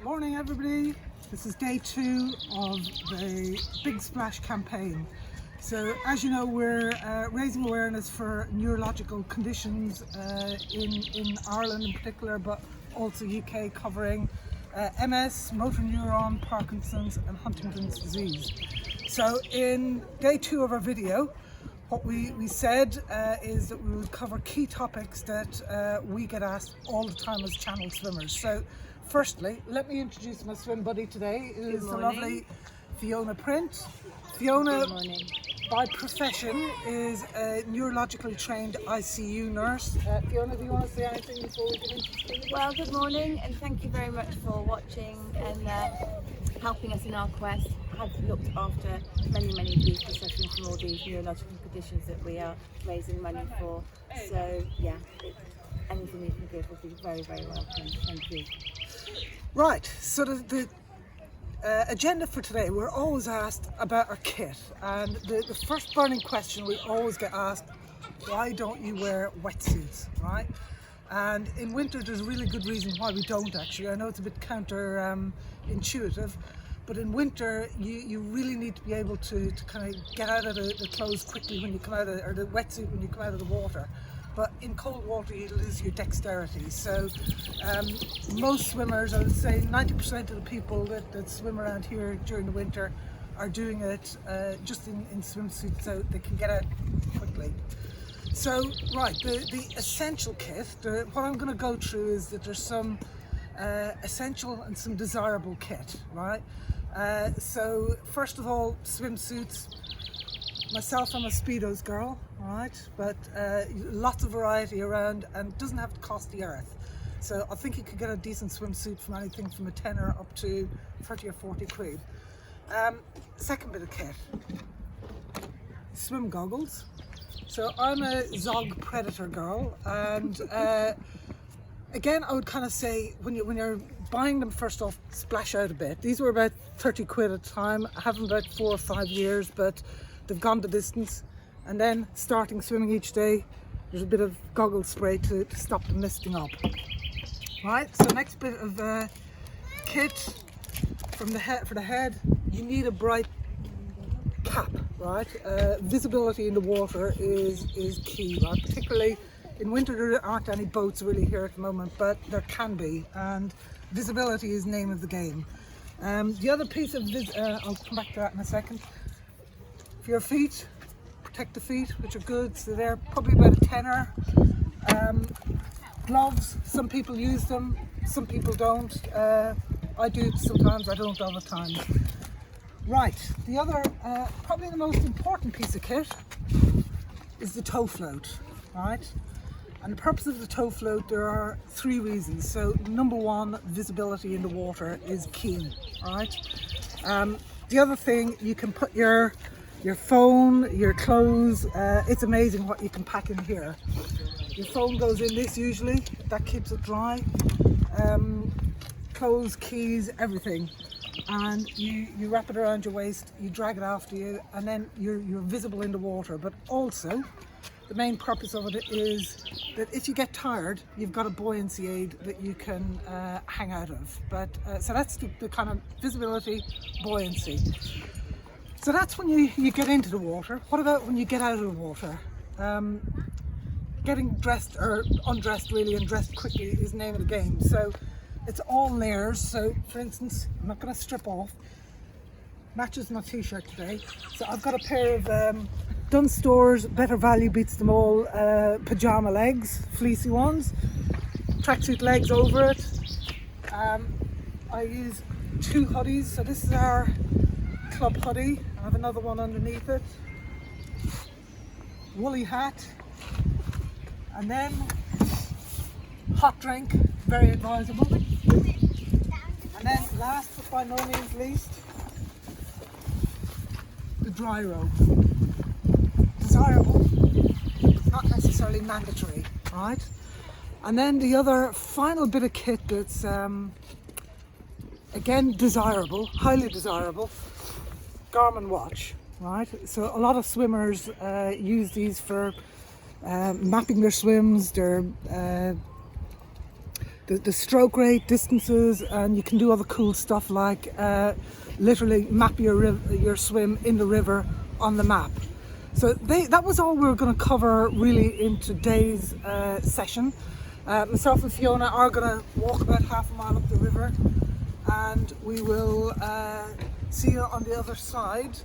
Morning everybody, this is day 2 of the Big Splash campaign. So as you know, we're raising awareness for neurological conditions in Ireland in particular, but also UK, covering MS, motor neuron, Parkinson's and Huntington's disease. So in day 2 of our video, what we said is that we would cover key topics that we get asked all the time as channel swimmers. So firstly, let me introduce my swim buddy today, who is the lovely Fiona Print. Fiona, by profession, is a neurologically trained ICU nurse. Fiona, do you want to say anything before we get into the Well, good morning, and thank you very much for watching and helping us in our quest. I've looked after many people suffering from all these neurological conditions that we are raising money for. So yeah, anything you can give will be very welcome. Thank you. Right, so the agenda for today, we're always asked about our kit, and the first burning question we always get asked: why don't you wear wetsuits, right? And in winter there's a really good reason why we don't, actually. I know it's a bit intuitive, but in winter you really need to be able to kind of get out of the clothes quickly when you come out of, or the wetsuit when you come out of the water. But in cold water you lose your dexterity. So most swimmers, I would say 90% of the people that swim around here during the winter are doing it just in swimsuits, so they can get out quickly. So right, the essential kit, what I'm going to go through is that there's some essential and some desirable kit, right? So first of all, swimsuits. Myself, I'm a Speedos girl, right? But lots of variety around, and it doesn't have to cost the earth. So I think you could get a decent swimsuit from anything from a tenner up to 30 or 40 quid. Second bit of kit, swim goggles. So I'm a Zog Predator girl, and again, I would kind of say when you're buying them, first off, splash out a bit. These were about 30 quid at the time. I have them about 4 or 5 years, but they've gone the distance. And then starting swimming each day, there's a bit of goggle spray to stop them misting up. Right, so next bit of kit for the head, you need a bright cap, right? Visibility in the water is key, right? Particularly in winter. There aren't any boats really here at the moment, but there can be, and visibility is the name of the game. The other piece of I'll come back to that in a second. For your feet, protect the feet, which are good, so they're probably about a tenner. Gloves, some people use them, some people don't. I do sometimes, I don't all the time. Right, the other, probably the most important piece of kit is the tow float, right? And the purpose of the tow float, there are 3 reasons. So number 1, visibility in the water is key, right? The other thing, you can put your phone, your clothes. It's amazing what you can pack in here. Your phone goes in this usually, that keeps it dry. Clothes, keys, everything. And you wrap it around your waist, you drag it after you, and then you're visible in the water. But also, the main purpose of it is that if you get tired, you've got a buoyancy aid that you can hang out of. But so that's the kind of visibility, buoyancy. So that's when you get into the water. What about when you get out of the water? Getting dressed, or undressed really, and dressed quickly is the name of the game. So it's all layers. So for instance, I'm not going to strip off. Matches my t-shirt today. So I've got a pair of Dunstores, Better Value beats them all, pajama legs, fleecy ones. Tracksuit legs over it. I use 2 hoodies. So this is our club hoodie. I have another one underneath it. Woolly hat. And then hot drink, very advisable. And then last but by no means least, the dry robe. Desirable, not necessarily mandatory, right? And then the other final bit of kit that's again desirable, highly desirable, Garmin watch, right? So a lot of swimmers use these for mapping their swims, their the stroke rate, distances, and you can do other cool stuff like literally map your swim in the river on the map. So that was all we were going to cover really in today's session. Myself and Fiona are going to walk about half a mile up the river, and we will see you on the other side.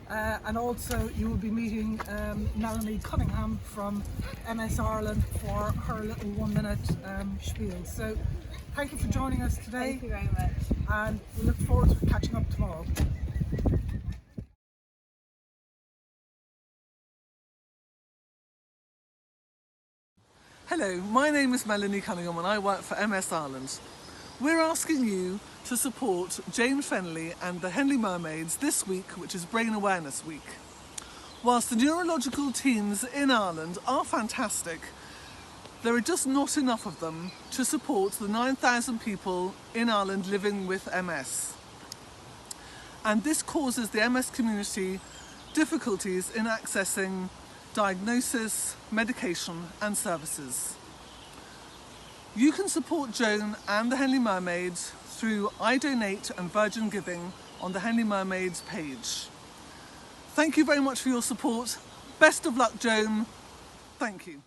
And also you will be meeting Melanie Cunningham from MS Ireland for her little 1 minute spiel. So thank you for joining us today. Thank you very much. And we look forward to catching up tomorrow. Hello, my name is Melanie Cunningham and I work for MS Ireland. We're asking you to support James Henley and the Henley Mermaids this week, which is Brain Awareness Week. Whilst the neurological teams in Ireland are fantastic, there are just not enough of them to support the 9,000 people in Ireland living with MS. And this causes the MS community difficulties in accessing diagnosis, medication and services. You can support Joan and the Henley Mermaids through iDonate and Virgin Giving on the Henley Mermaids page. Thank you very much for your support. Best of luck, Joan. Thank you.